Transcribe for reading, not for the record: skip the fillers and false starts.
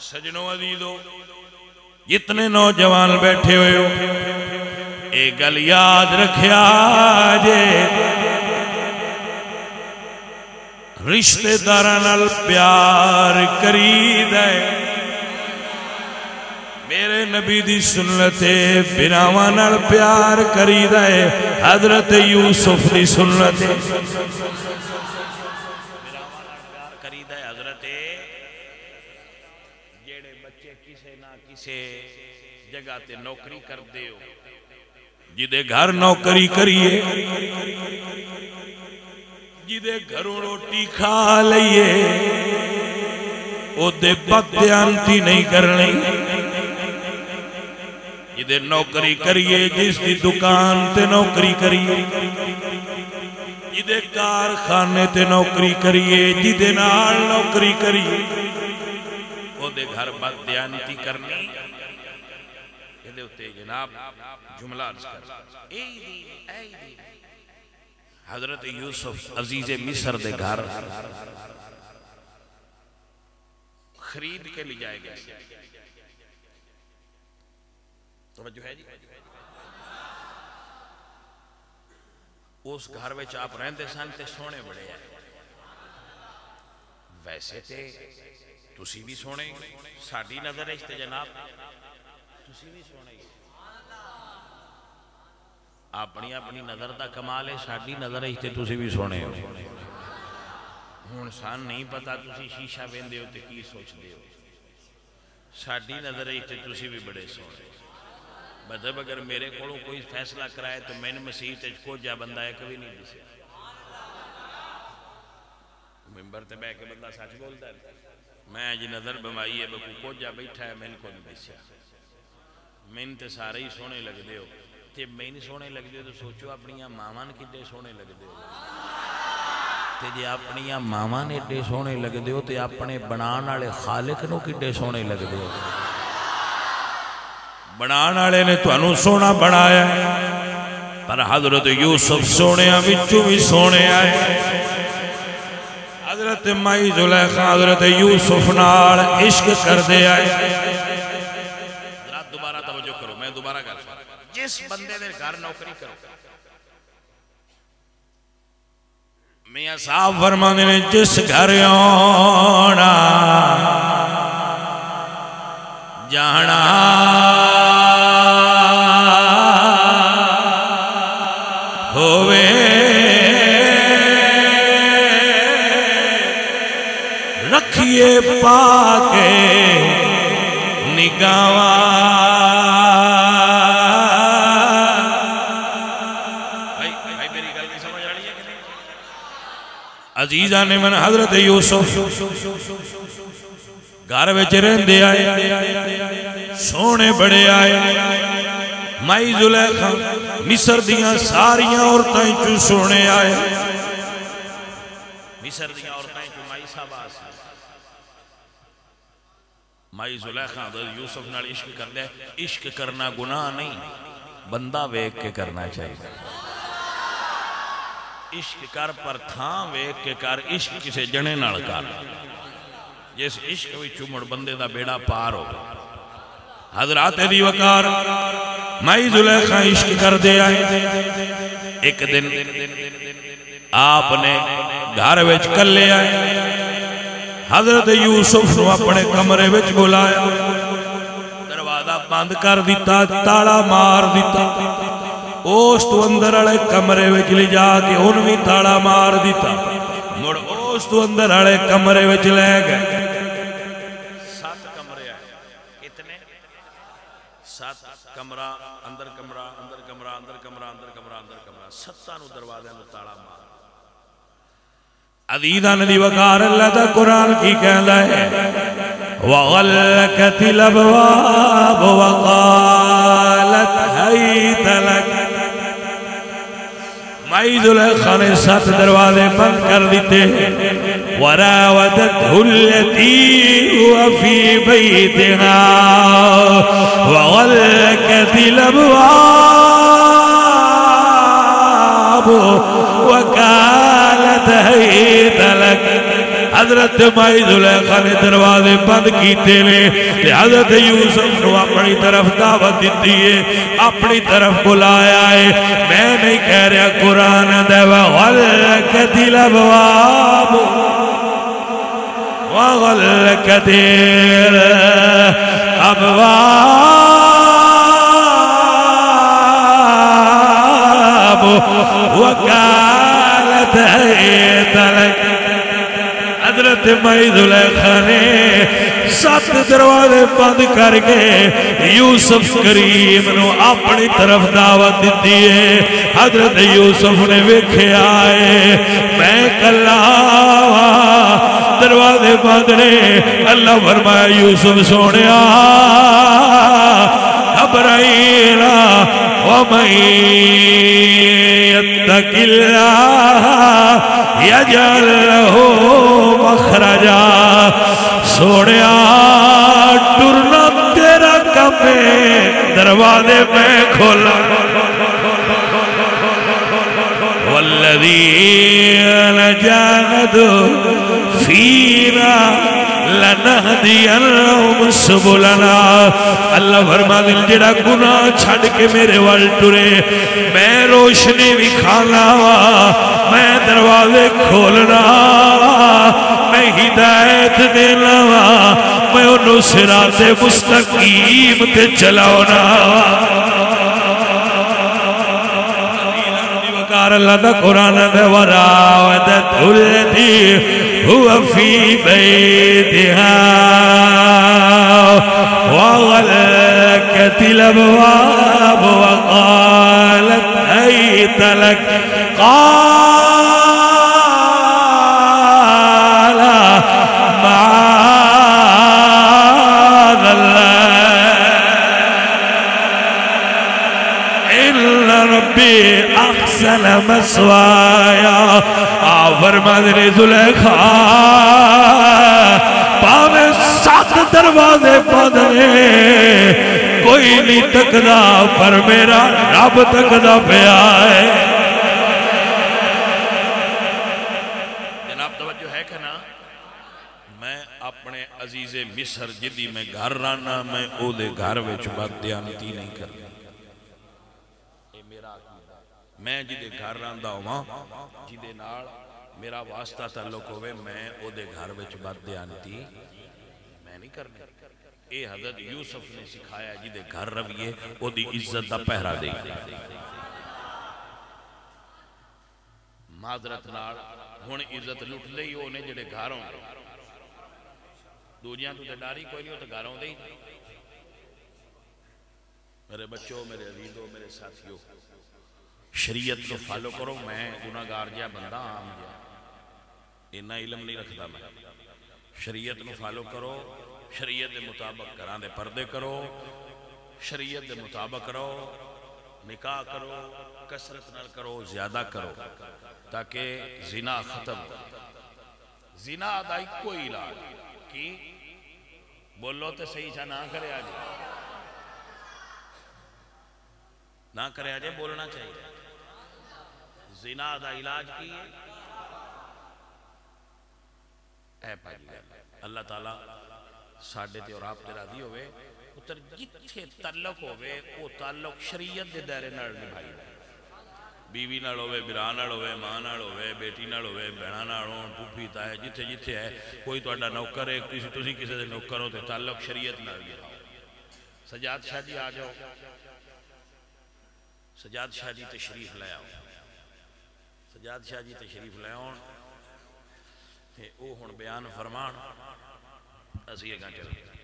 سجنوں عزیزو جتنے نوجوان بیٹھے ہوئے ہو ایک گل یاد رکھیا جے رشتے داراں نال پیار کرید ہے میرے نبی دی سنت ہے براواں نال پیار کرید ہے حضرت یوسف دی سنت ہے جگہ تے نوکری کر دے ہو جدے گھر نوکری کریے جدے گھروں روٹی کھا لئیے او دے بدیانتی نہیں کرنی جدے نوکری کریے جس دی دکان تے نوکری کریے جدے کارخانے تے نوکری کریے جدے نال نوکری کریے او دے گھر بدیانتی کرنی جناب جملہ عرض کر حضرت یوسف عزیز مصر دے گھر خرید کے لے جائے گئے توجہ ہے جی اس گھر میں آپ رہندے سن تے سونے بڑے ہیں ویسے تے تسی بھی سونے ساڑی نظر ہے تے جناب تسی بھی سونے اپنی اپنی نظر دا کمال ہے ساڑی نظر ہے تسی بھی سونے ہو ہون سان نہیں پتا تسی شیشہ بیندے ہو تے کی سوچ دے ہو ساڑی نظر ہے تسی بھی بڑے سونے مطلب اگر میرے کولوں کوئی فیصلہ کرائے تو میں نے مسیح تے کو جا بندہ ہے کبھی نہیں دسے ممبر تے بے کے بندہ سچ بولتا ہے میں جی نظر بمائی ہے بکو کو جا بیٹھا ہے میں نے کو نہیں دسیا میں تے سارے ہی سونے لگ دے ہو تے میں نہیں سونے لگ دے ہو تو سوچو اپنی مامان کدے سونے لگ دے ہو تے جے اپنی مامان ایڈے سونے لگ دے ہو تے اپنے بنان والے خالق نو کدے سونے لگ دے ہو بنان والے نے تانوں سونا بنایا پر حضرت یوسف سونیاں وچوں بھی سونے آئے حضرت مائی زلیخا حضرت یوسف نال عشق کر دے آئے دوبارہ توجہ کرو میں دوبارہ کر جس بندے دے گھر نوکری کرو میاں صاحب فرمانے نے جس گھر آنا جانا ہوئے رکھیے پاکے نگاہ عزیزہ نے من حضرت یوسف گھر وچ رہندے آئے سونے بڑے آئے مائی زلیخا مصر دیاں ساریاں عورتیں چو سونے آئے مصر دیاں عورتیں چو مائی صاحب آسے مائی زلیخا حضرت یوسف نال عشق کر دے عشق کرنا گناہ نہیں بندہ ویک کے کرنا چاہیے عشق کر پر تھاں ویک کے کر عشق کسے جنے نال کر جس عشق وی چمڑ بندے دا بیڑا پار ہو حضرات دی وقار مائی زلیخا عشق کر دے آئے ایک دن آپ نے گھر وچ کر لے آئے حضرت یوسف نو اپنے کمرے وچ بلایا دروازہ بند کر دیتا تالا مار دیتا اوس تو اندر آلے کمرے وچ لے جا کے انوی تالا مار دیتا مڑ اوس تو اندر آلے کمرے وچ لے گئے 7 کمرے آئے کتنے 7 کمرہ اندر کمرہ اندر کمرہ اندر کمرہ اندر کمرہ اندر کمرہ 7 نو دروازے نو تالا مار عزیزان دی وقار اللہ دا قرآن کی کہندا ہے وَغَلَّكَتِ الْأَبْوَابُ وَقَالَتْ هَيْتَ لَكَ مائی زلیخا نے 7 دروازے بند کر دیتے وَرَاوَدَتْهُ الَّتِي هُوَ فِي بَيْتِهَا وَغَلَّكَتِ الْأَبْوَابُ وَقَالَتْ هَيْتَ لَكَ حضرت مائی زلیخا نے دروازے بند کیتے نے حضرت یوسف نو اپنی طرف دعوت دیتی ہے اپنی طرف بلایا ہے میں نہیں کہہ رہا قرآن دے وغلقت الابواب وغلقت الابواب وقالت هيت لك حضرت مائی زلیخا نے 7 دروازے بند کر کے یوسف کریم نو اپنی طرف دعوت دیتی ہے حضرت یوسف نے ویکھے آئے میں کلا دروازے بند نے اللہ فرمایا یوسف سونیا گھبرائینا وَمَن يَتَّقِ اللَّهَ يَجْعَل لَّهُ مَخْرَجًا سوڑیا ڈرنا تیرا کم ہے دروازے میں کھولا وَالَّذِينَ جَاهَدُوا فِينَا لَنَهْدِيَنَّهُمْ سُبُلَنَا اللہ فرما دل جڑا گناہ چھڑ کے میرے وال ٹرے میں روشنی بھی کھانا میں دروازے کھولنا میں ہدایت دینا میں انہوں صراط مستقیم تے چلاونا وقار اللہ دا قرآن دے وراودت الذی هو في بيتها وغلقت الابواب وقالت هيت لك قال معاذ الله إن ربي أحسن مسوايا فرمانے زلیخا پاوے 7 دروازے بندنے کوئی نہیں تکدا پر میرا رب تکدا پہ آئے جناب توجہ ہے کہ نا میں اپنے عزیز مصر جدی میں گھر رانا میں او دے گھر وچ بات دیانتی نہیں کرنا میں جدے گھر راندہ ہوا جدے نال میرا واسطہ تعلق ہوئے میں او دے گھر وچ بات دیانتی میں نہیں کرنا اے حضرت یوسف نے سکھایا جدے گھر رویے او دی عزت دا پہرا دے معذرت نال ہون عزت لٹ لئی ہونے جدے گھر ہوں دنیا تو ڈاری کوئی نہیں ہو تو گھر ہوں دے میرے بچوں میرے عزیزوں میرے ساتھیوں شریعت کو فالو کرو میں گناہگار جا بندہ عام جا اتنا علم نہیں رکھتا میں شریعت کو فالو کرو شریعت دے مطابق کران دے پردے کرو شریعت دے مطابق کرو نکاح کرو کثرت نہ کرو زیادہ کرو تاکہ زنا ختم زنا ادائی کوئی علاج کی بولو تے صحیح چھا نہ کرے آجے نہ کرے آجے بولنا چاہیے زنا دا علاج کی اے پائی اللہ تعالیٰ ساڑھے تے اور آپ تے راضی ہوئے اتر جتھے تعلق ہوئے وہ تعلق شریعت دے دائرے نال نبھائی بیوی نال ہوئے برا نال ہوئے ماں نال ہوئے بیٹی نال ہوئے بہنا نال ہوئے پھوپھی تائے جتھے جتھے ہے کوئی تو اڈا نوکر ہے تسی کسی دے نوکر ہو تو تعلق شریعت نال نبھائی سجاد شاہ جی آ جاؤ سجاد شاہ جی تشریف لے آؤ سجاد شاہ جی تشریف لے آؤ او ہن بیان فرمان اسی اگاں چلے